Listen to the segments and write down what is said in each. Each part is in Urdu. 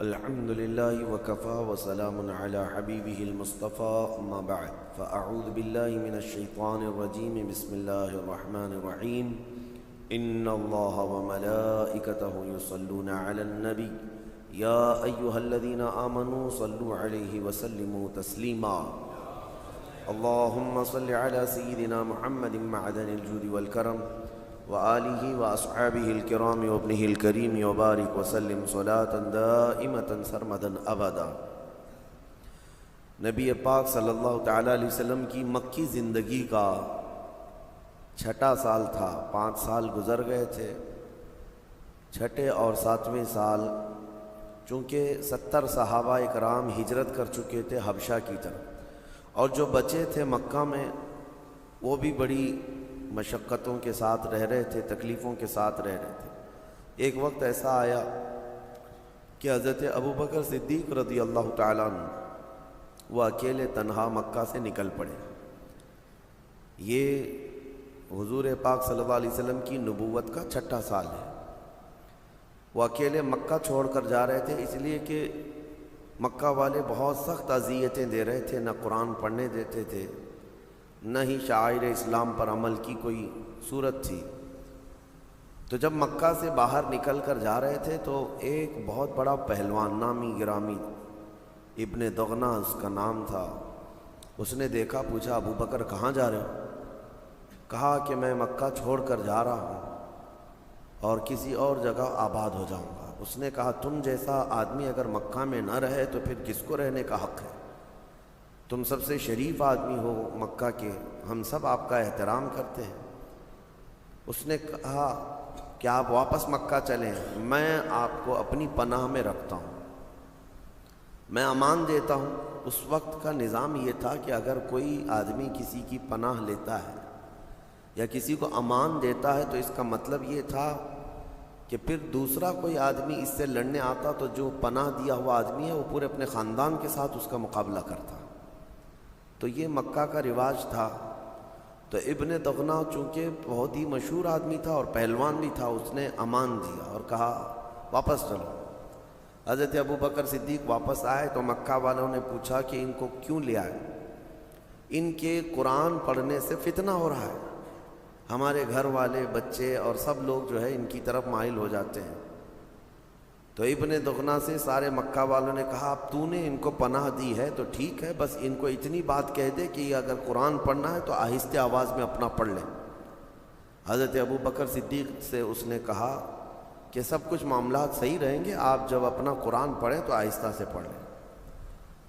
الحمد لله وكفى وسلام على حبيبه المصطفى أما بعد فأعوذ بالله من الشيطان الرجيم بسم الله الرحمن الرحيم إن الله وملائكته يصلون على النبي يا أيها الذين آمنوا صلوا عليه وسلموا تسليما اللهم صل على سيدنا محمد معدن الجود والكرم وآلہ وأصحابہ الکرام وابنہ الکریم وبارک وسلم صلاة دائمة سرمدا ابدا۔ نبی پاک صلی اللہ تعالیٰ علیہ وسلم کی مکی زندگی کا چھٹا سال تھا، 5 سال گزر گئے تھے۔ چھٹے اور 7ویں سال چونکہ 70 صحابہ اکرام ہجرت کر چکے تھے حبشہ کی طرف، اور جو بچے تھے مکہ میں وہ بھی بڑی مشقتوں کے ساتھ رہ رہے تھے، تکلیفوں کے ساتھ رہ رہے تھے۔ ایک وقت ایسا آیا کہ حضرت ابوبکر صدیق رضی اللہ تعالیٰ عنہ وہ اکیلے تنہا مکہ سے نکل پڑے۔ یہ حضور پاک صلی اللہ علیہ وسلم کی نبوت کا چھٹا سال ہے۔ وہ اکیلے مکہ چھوڑ کر جا رہے تھے، اس لیے کہ مکہ والے بہت سخت اذیتیں دے رہے تھے، نہ قرآن پڑھنے دیتے تھے، نہ ہی شعائر اسلام پر عمل کی کوئی صورت تھی۔ تو جب مکہ سے باہر نکل کر جا رہے تھے تو ایک بہت بڑا پہلوان، نامی گرامی، ابن دغنہ اس کا نام تھا، اس نے دیکھا، پوچھا ابوبکر کہاں جا رہے ہو؟ کہا کہ میں مکہ چھوڑ کر جا رہا ہوں اور کسی اور جگہ آباد ہو جاؤں گا۔ اس نے کہا تم جیسا آدمی اگر مکہ میں نہ رہے تو پھر کس کو رہنے کا حق ہے؟ تم سب سے شریف آدمی ہو مکہ کے، ہم سب آپ کا احترام کرتے ہیں۔ اس نے کہا کہ آپ واپس مکہ چلیں، میں آپ کو اپنی پناہ میں رکھتا ہوں، میں امان دیتا ہوں۔ اس وقت کا نظام یہ تھا کہ اگر کوئی آدمی کسی کی پناہ لیتا ہے یا کسی کو امان دیتا ہے تو اس کا مطلب یہ تھا کہ پھر دوسرا کوئی آدمی اس سے لڑنے آتا تو جو پناہ دیا ہوا آدمی ہے وہ پورے اپنے خاندان کے ساتھ اس کا مقابلہ کرتا۔ تو یہ مکہ کا رواج تھا۔ تو ابن دغنہ چونکہ بہت ہی مشہور آدمی تھا اور پہلوان بھی تھا، اس نے امان دیا اور کہا واپس چلو۔ حضرت ابوبکر صدیق واپس آئے تو مکہ والوں نے پوچھا کہ ان کو کیوں لے آئے؟ ان کے قرآن پڑھنے سے فتنہ ہو رہا ہے، ہمارے گھر والے بچے اور سب لوگ جو ہے ان کی طرف مائل ہو جاتے ہیں۔ تو ابن دغنہ سے سارے مکہ والوں نے کہا اب تو نے ان کو پناہ دی ہے تو ٹھیک ہے، بس ان کو اتنی بات کہہ دے کہ اگر قرآن پڑھنا ہے تو آہستہ آواز میں اپنا پڑھ لیں۔ حضرت ابوبکر صدیق سے اس نے کہا کہ سب کچھ معاملات صحیح رہیں گے، آپ جب اپنا قرآن پڑھیں تو آہستہ سے پڑھ لیں۔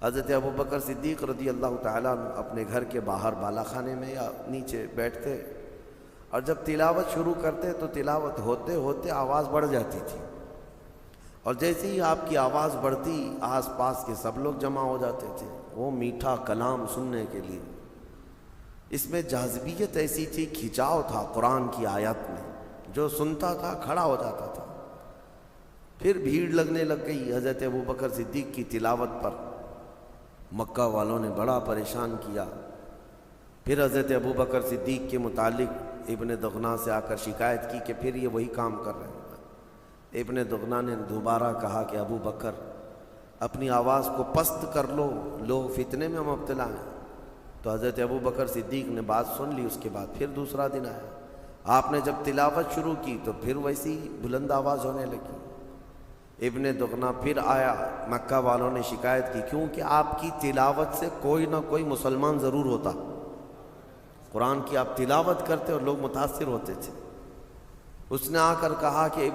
حضرت ابوبکر صدیق رضی اللہ تعالیٰ اپنے گھر کے باہر بالا خانے میں یا نیچے بیٹھتے اور جب تلاوت شروع کرتے تو تلاوت ہوتے ہوتے آواز بڑھ جاتی تھی، اور جیسے ہی آپ کی آواز بڑھتی آس پاس کے سب لوگ جمع ہو جاتے تھے وہ میٹھا کلام سننے کے لیے۔ اس میں جاذبیت ایسی تھی، کھچاؤ تھا قرآن کی آیات میں، جو سنتا تھا کھڑا ہو جاتا تھا۔ پھر بھیڑ لگنے لگ گئی حضرت ابوبکر صدیق کی تلاوت پر، مکہ والوں نے بڑا پریشان کیا۔ پھر حضرت ابوبکر صدیق کے متعلق ابن دغنہ سے آ کر شکایت کی کہ پھر یہ وہی کام کر رہے ہیں۔ ابن دغنہ نے دوبارہ کہا کہ ابو بکر اپنی آواز کو پست کر لو، لوگ فتنے میں مبتلا ہیں۔ تو حضرت ابو بکر صدیق نے بات سن لی۔ اس کے بعد پھر دوسرا دن آیا، آپ نے جب تلاوت شروع کی تو پھر ویسی بلند آواز ہونے لگی۔ ابن دغنہ پھر آیا، مکہ والوں نے شکایت کی کیونکہ آپ کی تلاوت سے کوئی نہ کوئی مسلمان ضرور ہوتا، قرآن کی آپ تلاوت کرتے اور لوگ متاثر ہوتے تھے۔ اس نے آ کر کہا کہ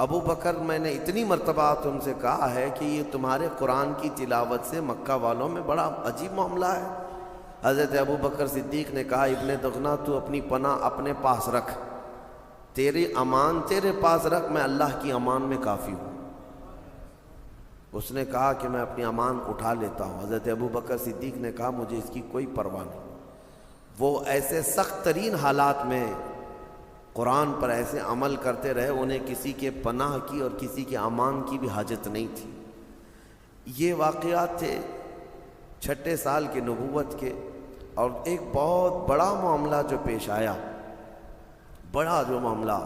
ابو بکر میں نے اتنی مرتبہ تم سے کہا ہے کہ یہ تمہارے قرآن کی تلاوت سے مکہ والوں میں بڑا عجیب معاملہ ہے۔ حضرت ابو بکر صدیق نے کہا ابن دغنہ تو اپنی پناہ اپنے پاس رکھ، تیری امان تیرے پاس رکھ، میں اللہ کی امان میں کافی ہوں۔ اس نے کہا کہ میں اپنی امان اٹھا لیتا ہوں۔ حضرت ابو بکر صدیق نے کہا مجھے اس کی کوئی پرواہ نہیں۔ وہ ایسے سخت ترین حالات میں قرآن پر ایسے عمل کرتے رہے، انہیں کسی کے پناہ کی اور کسی کے امان کی بھی حاجت نہیں تھی۔ یہ واقعات تھے چھٹے سال کی نبوت کے۔ اور ایک بہت بڑا معاملہ جو پیش آیا، بڑا جو معاملہ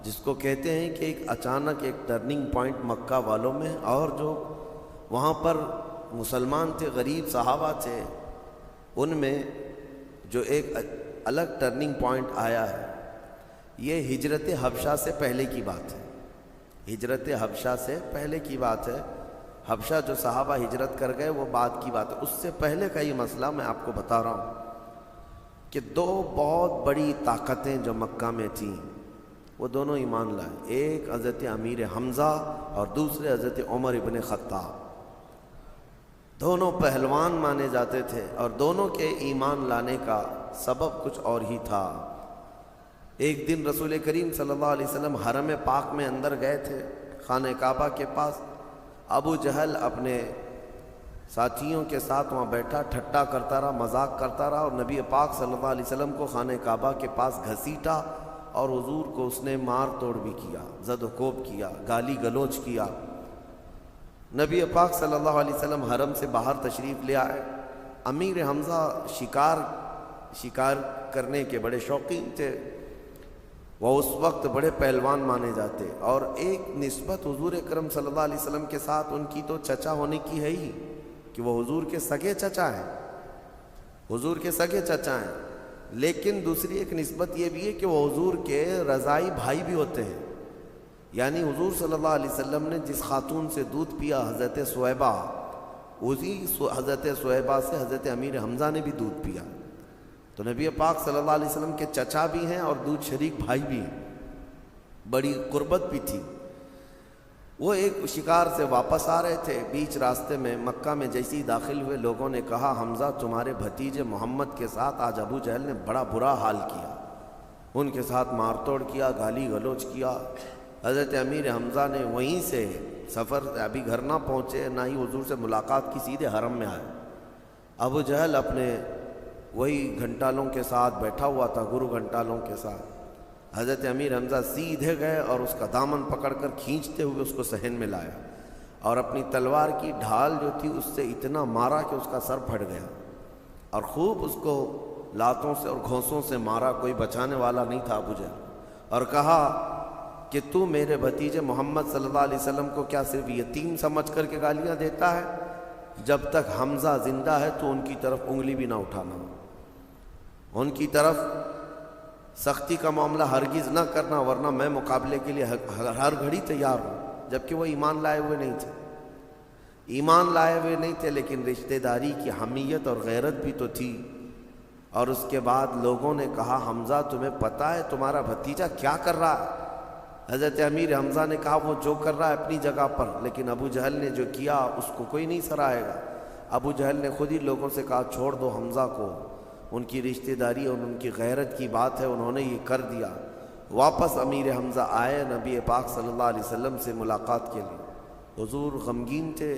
جس کو کہتے ہیں کہ ایک اچانک ایک ٹرننگ پوائنٹ مکہ والوں میں، اور جو وہاں پر مسلمان تھے، غریب صحابہ تھے، ان میں جو ایک الگ ٹرننگ پوائنٹ آیا ہے، یہ ہجرت حبشہ سے پہلے کی بات ہے۔ ہجرت حبشہ سے پہلے کی بات ہے۔ حبشہ جو صحابہ ہجرت کر گئے وہ بعد کی بات ہے۔ اس سے پہلے کا یہ مسئلہ میں آپ کو بتا رہا ہوں کہ دو بہت بڑی طاقتیں جو مکہ میں تھیں وہ دونوں ایمان لائے۔ ایک حضرت امیر حمزہ اور دوسرے حضرت عمر ابن خطاب۔ دونوں پہلوان مانے جاتے تھے اور دونوں کے ایمان لانے کا سبب کچھ اور ہی تھا۔ ایک دن رسول کریم صلی اللہ علیہ وسلم حرم پاک میں اندر گئے تھے، خانہ کعبہ کے پاس۔ ابو جہل اپنے ساتھیوں کے ساتھ وہاں بیٹھا، ٹھٹا کرتا رہا، مذاق کرتا رہا، اور نبی پاک صلی اللہ علیہ وسلم کو خانہ کعبہ کے پاس گھسیٹا اور حضور کو اس نے مار توڑ بھی کیا، زد و کوب کیا، گالی گلوچ کیا۔ نبی پاک صلی اللہ علیہ وسلم حرم سے باہر تشریف لے آئے۔ امیر حمزہ شکار کرنے کے بڑے شوقین تھے، وہ اس وقت بڑے پہلوان مانے جاتے، اور ایک نسبت حضور اکرم صلی اللہ علیہ وسلم کے ساتھ ان کی تو چچا ہونے کی ہے ہی کہ وہ حضور کے سگے چچا ہیں، حضور کے سگے چچا ہیں، لیکن دوسری ایک نسبت یہ بھی ہے کہ وہ حضور کے رضائی بھائی بھی ہوتے ہیں۔ یعنی حضور صلی اللہ علیہ وسلم نے جس خاتون سے دودھ پیا حضرت صہیبہ، اسی حضرت صہیبہ سے حضرت امیر حمزہ نے بھی دودھ پیا، تو نبی پاک صلی اللہ علیہ وسلم کے چچا بھی ہیں اور دودھ شریک بھائی بھی ہیں، بڑی قربت بھی تھی۔ وہ ایک شکار سے واپس آ رہے تھے، بیچ راستے میں مکہ میں جیسے ہی داخل ہوئے، لوگوں نے کہا حمزہ تمہارے بھتیجے محمد کے ساتھ آج ابو جہل نے بڑا برا حال کیا، ان کے ساتھ مار توڑ کیا، گالی گلوچ کیا۔ حضرت امیر حمزہ نے وہیں سے سفر ابھی گھر نہ پہنچے، نہ ہی حضور سے ملاقات کی، سیدھے حرم میں آئے۔ ابو جہل اپنے وہی گھنٹالوں کے ساتھ بیٹھا ہوا تھا، گرو گھنٹالوں کے ساتھ۔ حضرت امیر حمزہ سیدھے گئے اور اس کا دامن پکڑ کر کھینچتے ہوئے اس کو صحن میں لایا، اور اپنی تلوار کی ڈھال جو تھی اس سے اتنا مارا کہ اس کا سر پھٹ گیا، اور خوب اس کو لاتوں سے اور گھونسوں سے مارا، کوئی بچانے والا نہیں تھا ابو جہل، اور کہا کہ تو میرے بھتیجے محمد صلی اللہ علیہ وسلم کو کیا صرف یتیم سمجھ کر کے گالیاں دیتا ہے؟ جب تک حمزہ زندہ ہے تو ان کی طرف انگلی بھی نہ اٹھانا، ان کی طرف سختی کا معاملہ ہرگز نہ کرنا، ورنہ میں مقابلے کے لیے ہر گھڑی تیار ہوں۔ جبکہ وہ ایمان لائے ہوئے نہیں تھے، ایمان لائے ہوئے نہیں تھے، لیکن رشتہ داری کی حمیت اور غیرت بھی تو تھی۔ اور اس کے بعد لوگوں نے کہا حمزہ تمہیں پتہ ہے تمہارا بھتیجا کیا کر رہا ہے؟ حضرت امیر حمزہ نے کہا وہ جو کر رہا ہے اپنی جگہ پر، لیکن ابو جہل نے جو کیا اس کو کوئی نہیں سراہے گا۔ ابو جہل نے خود ہی لوگوں سے کہا چھوڑ دو حمزہ کو، ان کی رشتہ داری اور ان کی غیرت کی بات ہے، انہوں نے یہ کر دیا۔ واپس امیر حمزہ آئے نبی پاک صلی اللہ علیہ وسلم سے ملاقات کے لیے، حضور غمگین تھے۔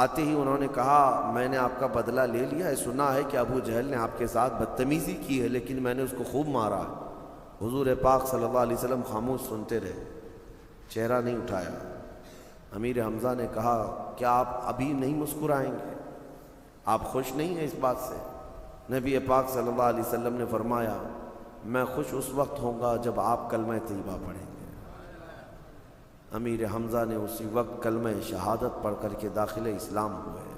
آتے ہی انہوں نے کہا میں نے آپ کا بدلہ لے لیا ہے، سنا ہے کہ ابو جہل نے آپ کے ساتھ بدتمیزی کی ہے، لیکن میں نے اس کو خوب مارا ہے۔ حضور پاک صلی اللہ علیہ وسلم خاموش سنتے رہے، چہرہ نہیں اٹھایا۔ امیر حمزہ نے کہا کیا آپ ابھی نہیں مسکرائیں گے؟ آپ خوش نہیں ہیں اس بات سے؟ نبی پاک صلی اللہ علیہ وسلم نے فرمایا میں خوش اس وقت ہوں گا جب آپ کلمہ طیبہ پڑھیں گے۔ امیر حمزہ نے اسی وقت کلمہ شہادت پڑھ کر کے داخل اسلام ہوئے،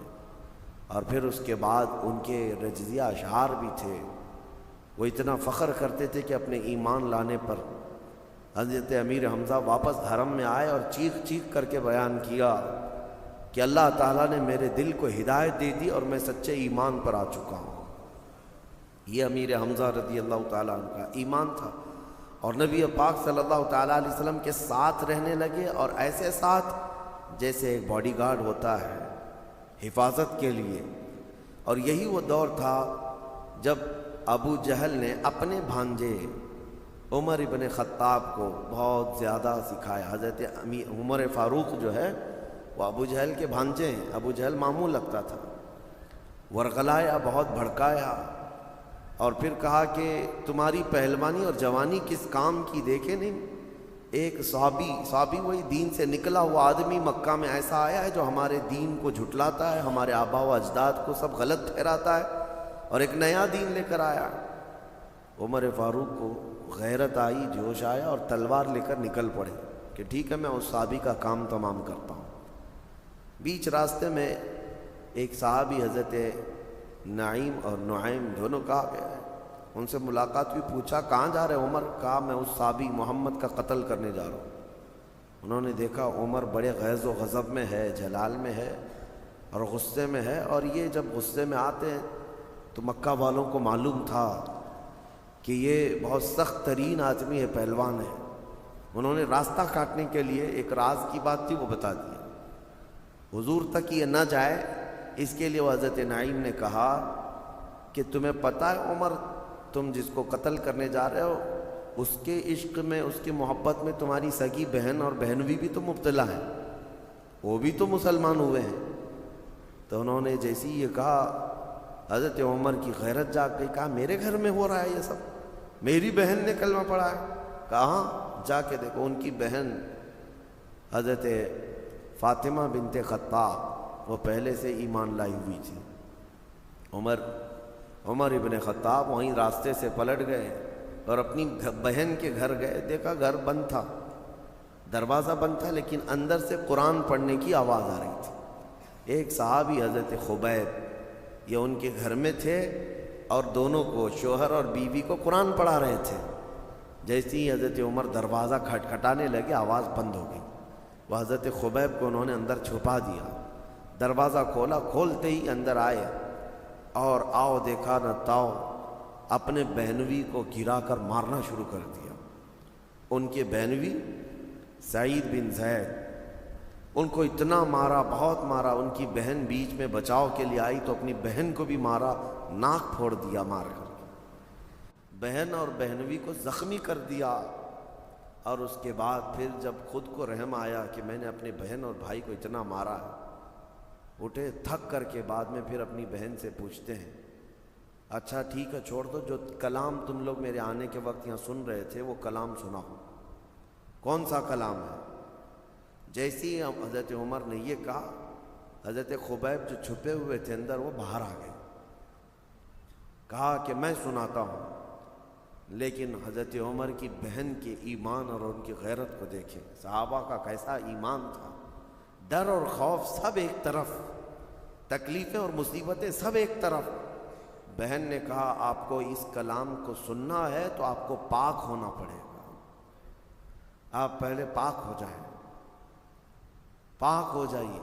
اور پھر اس کے بعد ان کے رجزیہ اشعار بھی تھے۔ وہ اتنا فخر کرتے تھے کہ اپنے ایمان لانے پر حضرت امیر حمزہ واپس حرم میں آئے اور چیخ چیخ کر کے بیان کیا کہ اللہ تعالیٰ نے میرے دل کو ہدایت دے دی اور میں سچے ایمان پر آ چکا ہوں۔ یہ امیر حمزہ رضی اللہ تعالیٰ عنہ کا ایمان تھا، اور نبی پاک صلی اللہ تعالیٰ علیہ وسلم کے ساتھ رہنے لگے، اور ایسے ساتھ جیسے ایک باڈی گارڈ ہوتا ہے حفاظت کے لیے۔ اور یہی وہ دور تھا جب ابو جہل نے اپنے بھانجے عمر ابن خطاب کو بہت زیادہ سکھایا۔ حضرت عمر فاروق جو ہے وہ ابو جہل کے بھانجے ہیں، ابو جہل ماموں لگتا تھا، ورغلایا، بہت بھڑکایا، اور پھر کہا کہ تمہاری پہلوانی اور جوانی کس کام کی دیکھے نہیں؟ ایک صحابی وہی دین سے نکلا ہوا آدمی مکہ میں ایسا آیا ہے جو ہمارے دین کو جھٹلاتا ہے، ہمارے آبا و اجداد کو سب غلط ٹھہراتا ہے، اور ایک نیا دین لے کر آیا۔ عمر فاروق کو غیرت آئی، جوش آیا اور تلوار لے کر نکل پڑے کہ ٹھیک ہے میں اس صحابی کا کام تمام کرتا ہوں۔ بیچ راستے میں ایک صحابی حضرت نعیم اور نعیم دونوں کہا گیا ہے، ان سے ملاقات ہوئی، پوچھا کہاں جا رہے عمر؟ کہا میں اس صحابی محمد کا قتل کرنے جا رہا ہوں۔ انہوں نے دیکھا عمر بڑے غیظ و غضب میں ہے، جلال میں ہے اور غصے میں ہے، اور یہ جب غصے میں آتے ہیں تو مکہ والوں کو معلوم تھا کہ یہ بہت سخت ترین آدمی ہے، پہلوان ہے۔ انہوں نے راستہ کاٹنے کے لیے ایک راز کی بات تھی وہ بتا دیا، حضور تک یہ نہ جائے اس کے لیے وہ حضرت نعیم نے کہا کہ تمہیں پتہ ہے عمر، تم جس کو قتل کرنے جا رہے ہو اس کے عشق میں، اس کی محبت میں تمہاری سگی بہن اور بہنوی بھی تو مبتلا ہے، وہ بھی تو مسلمان ہوئے ہیں۔ تو انہوں نے جیسی یہ کہا حضرت عمر کی غیرت جاگ گئی، کہا میرے گھر میں ہو رہا ہے یہ سب، میری بہن نے کلمہ پڑھا ہے؟ کہاں جا کے دیکھو، ان کی بہن حضرت فاطمہ بنت خطاب وہ پہلے سے ایمان لائی ہوئی تھی۔ عمر ابن خطاب وہیں راستے سے پلٹ گئے اور اپنی بہن کے گھر گئے، دیکھا گھر بند تھا، دروازہ بند تھا، لیکن اندر سے قرآن پڑھنے کی آواز آ رہی تھی۔ ایک صحابی حضرت خبیب یہ ان کے گھر میں تھے اور دونوں کو، شوہر اور بیوی کو قرآن پڑھا رہے تھے۔ جیسے ہی حضرت عمر دروازہ کھٹکھٹانے لگے آواز بند ہو گئی، وہ حضرت خبیب کو انہوں نے اندر چھپا دیا، دروازہ کھولا، کھولتے ہی اندر آئے اور آؤ دیکھا نہ تاؤ اپنے بہنوی کو گرا کر مارنا شروع کر دیا۔ ان کے بہنوی سعید بن زید ان کو اتنا مارا، بہت مارا، ان کی بہن بیچ میں بچاؤ کے لیے آئی تو اپنی بہن کو بھی مارا، ناک پھوڑ دیا مار کر، بہن اور بہنوی کو زخمی کر دیا۔ اور اس کے بعد پھر جب خود کو رحم آیا کہ میں نے اپنے بہن اور بھائی کو اتنا مارا ہے، اٹھے تھک کر کے، بعد میں پھر اپنی بہن سے پوچھتے ہیں اچھا ٹھیک ہے چھوڑ دو، جو کلام تم لوگ میرے آنے کے وقت یہاں سن رہے تھے وہ کلام سناؤ، کون سا کلام ہے؟ جیسی حضرت عمر نے یہ کہا، حضرت خبیب جو چھپے ہوئے تھے اندر وہ باہر آ گئے، کہا کہ میں سناتا ہوں۔ لیکن حضرت عمر کی بہن کے ایمان اور ان کی غیرت کو دیکھیں، صحابہ کا کیسا ایمان تھا، ڈر اور خوف سب ایک طرف، تکلیفیں اور مصیبتیں سب ایک طرف۔ بہن نے کہا آپ کو اس کلام کو سننا ہے تو آپ کو پاک ہونا پڑے گا، آپ پہلے پاک ہو جائیں، پاک ہو جائیے۔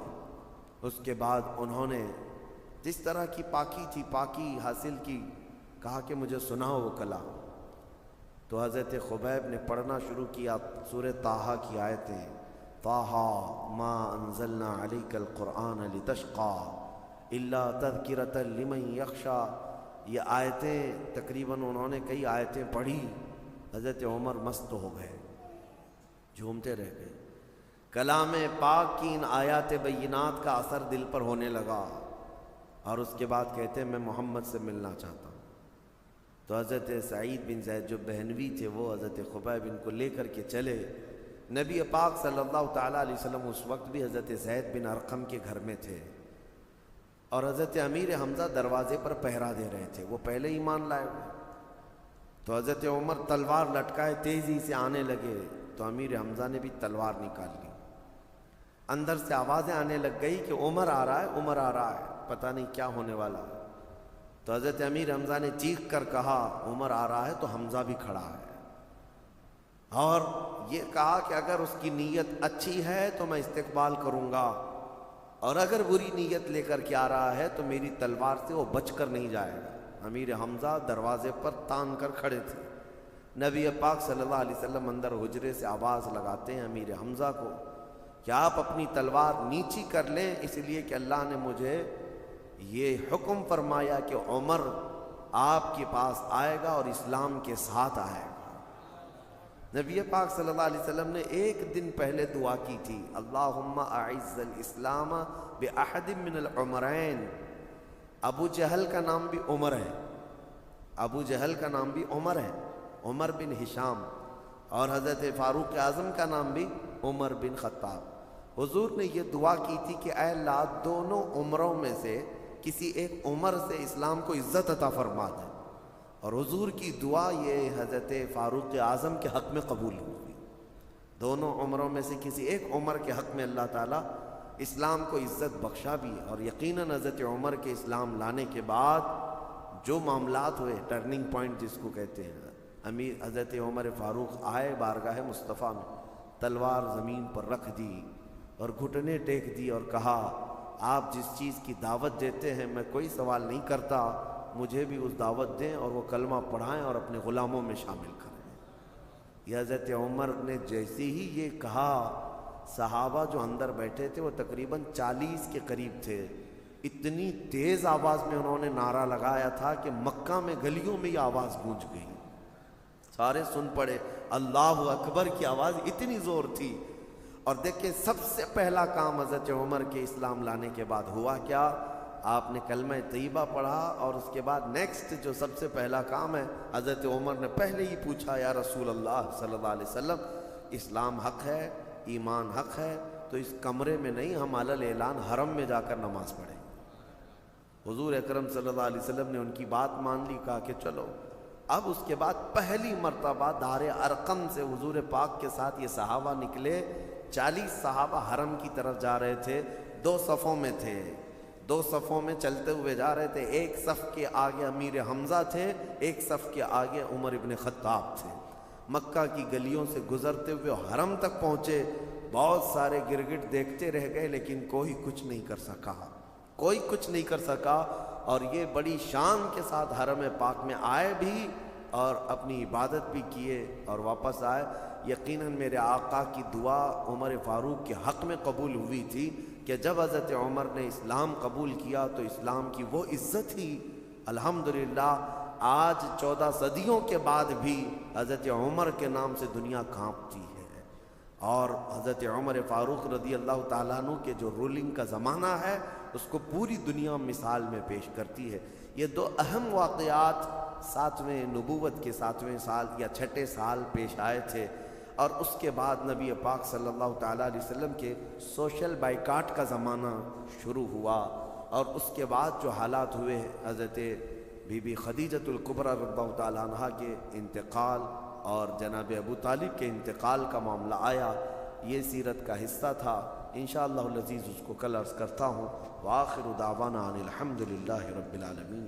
اس کے بعد انہوں نے جس طرح کی پاکی تھی پاکی حاصل کی، کہا کہ مجھے سناؤ وہ کلام۔ تو حضرت خبیب نے پڑھنا شروع کیا سورہ طٰہٰ کی آیتیں، طٰہٰ ما انزلنا علیک القرآن لتشقیٰ الا تذکرۃ لمن یخشیٰ۔ یہ آیتیں تقریباً انہوں نے کئی آیتیں پڑھی، حضرت عمر مست ہو گئے، جھومتے رہ گئے۔ کلام پاک کی ان آیات بینات کا اثر دل پر ہونے لگا، اور اس کے بعد کہتے ہیں میں محمد سے ملنا چاہتا ہوں۔ تو حضرت سعید بن زید جو بہنوی تھے وہ حضرت خبیب ان کو لے کر کے چلے۔ نبی پاک صلی اللہ تعالیٰ علیہ وسلم اس وقت بھی حضرت زید بن ارقم کے گھر میں تھے، اور حضرت امیر حمزہ دروازے پر پہرا دے رہے تھے، وہ پہلے ایمان لائے ہوئے۔ تو حضرت عمر تلوار لٹکائے تیزی سے آنے لگے، تو امیر حمزہ نے بھی تلوار نکال لی۔ اندر سے آوازیں آنے لگ گئی کہ عمر آ رہا ہے، عمر آ رہا ہے، پتہ نہیں کیا ہونے والا ہے۔ تو حضرت امیر حمزہ نے چیخ کر کہا عمر آ رہا ہے، تو حمزہ بھی کھڑا ہے، اور یہ کہا کہ اگر اس کی نیت اچھی ہے تو میں استقبال کروں گا، اور اگر بری نیت لے کر کے آ رہا ہے تو میری تلوار سے وہ بچ کر نہیں جائے گا۔ امیر حمزہ دروازے پر تان کر کھڑے تھے۔ نبی پاک صلی اللہ علیہ وسلم اندر حجرے سے آواز لگاتے ہیں امیر حمزہ کو کہ آپ اپنی تلوار نیچی کر لیں، اس لیے کہ اللہ نے مجھے یہ حکم فرمایا کہ عمر آپ کے پاس آئے گا اور اسلام کے ساتھ آئے گا۔ نبی پاک صلی اللہ علیہ وسلم نے ایک دن پہلے دعا کی تھی، اللہم اعز الاسلام باحد من العمرین۔ ابو جہل کا نام بھی عمر ہے، ابو جہل کا نام بھی عمر ہے، عمر بن ہشام، اور حضرت فاروق اعظم کا نام بھی عمر بن خطاب۔ حضور نے یہ دعا کی تھی کہ اے اللہ دونوں عمروں میں سے کسی ایک عمر سے اسلام کو عزت عطا فرما دے۔ اور حضور کی دعا یہ حضرت فاروق اعظم کے حق میں قبول ہوئی. دونوں عمروں میں سے کسی ایک عمر کے حق میں اللہ تعالیٰ اسلام کو عزت بخشا بھی. اور یقیناً حضرت عمر کے اسلام لانے کے بعد جو معاملات ہوئے، ٹرننگ پوائنٹ جس کو کہتے ہیں، امیر حضرت عمر فاروق آئے بارگاہ مصطفیٰ میں، تلوار زمین پر رکھ دی اور گھٹنے ٹیک دی اور کہا آپ جس چیز کی دعوت دیتے ہیں میں کوئی سوال نہیں کرتا، مجھے بھی اس دعوت دیں اور وہ کلمہ پڑھائیں اور اپنے غلاموں میں شامل کریں. یہ حضرت عمر نے جیسے ہی یہ کہا، صحابہ جو اندر بیٹھے تھے وہ تقریباً 40 کے قریب تھے، اتنی تیز آواز میں انہوں نے نعرہ لگایا تھا کہ مکہ میں گلیوں میں یہ آواز گونج گئی. سارے سن پڑے، اللہ اکبر کی آواز اتنی زور تھی. اور دیکھیں سب سے پہلا کام حضرت عمر کے اسلام لانے کے بعد ہوا کیا؟ آپ نے کلمہ طیبہ پڑھا اور اس کے بعد نیکسٹ جو سب سے پہلا کام ہے، حضرت عمر نے پہلے ہی پوچھا یا رسول اللہ صلی اللہ علیہ وسلم، اسلام حق ہے، ایمان حق ہے، تو اس کمرے میں نہیں، ہم علی اعلان حرم میں جا کر نماز پڑھیں. حضور اکرم صلی اللہ علیہ وسلم نے ان کی بات مان لی، کہا کہ چلو. اب اس کے بعد پہلی مرتبہ دار ارقم سے حضور پاک کے ساتھ یہ صحابہ نکلے. 40 صحابہ حرم کی طرف جا رہے تھے، 2 صفوں میں تھے، 2 صفوں میں چلتے ہوئے جا رہے تھے. ایک صف کے آگے امیر حمزہ تھے، ایک صف کے آگے عمر ابن خطاب تھے. مکہ کی گلیوں سے گزرتے ہوئے حرم تک پہنچے. بہت سارے گرگٹ دیکھتے رہ گئے لیکن کوئی کچھ نہیں کر سکا، کوئی کچھ نہیں کر سکا. اور یہ بڑی شان کے ساتھ حرم پاک میں آئے بھی اور اپنی عبادت بھی کیے اور واپس آئے. یقیناً میرے آقا کی دعا عمر فاروق کے حق میں قبول ہوئی تھی کہ جب حضرت عمر نے اسلام قبول کیا تو اسلام کی وہ عزت ہی الحمدللہ آج 14 صدیوں کے بعد بھی حضرت عمر کے نام سے دنیا کانپتی ہے. اور حضرت عمر فاروق رضی اللہ تعالیٰ عنہ کے جو رولنگ کا زمانہ ہے اس کو پوری دنیا مثال میں پیش کرتی ہے. یہ 2 اہم واقعات 7ویں نبوت کے 7ویں سال یا 6 سال پیش آئے تھے. اور اس کے بعد نبی پاک صلی اللہ تعالیٰ علیہ وسلم کے سوشل بائیکاٹ کا زمانہ شروع ہوا. اور اس کے بعد جو حالات ہوئے، حضرت بی بی خدیجۃ الکبریٰ رضی اللہ تعالیٰ عنہ کے انتقال اور جناب ابو طالب کے انتقال کا معاملہ آیا، یہ سیرت کا حصہ تھا. انشاءاللہ العزیز اس کو کل عرض کرتا ہوں. وآخر دعوانا ان الحمدللہ رب العالمین.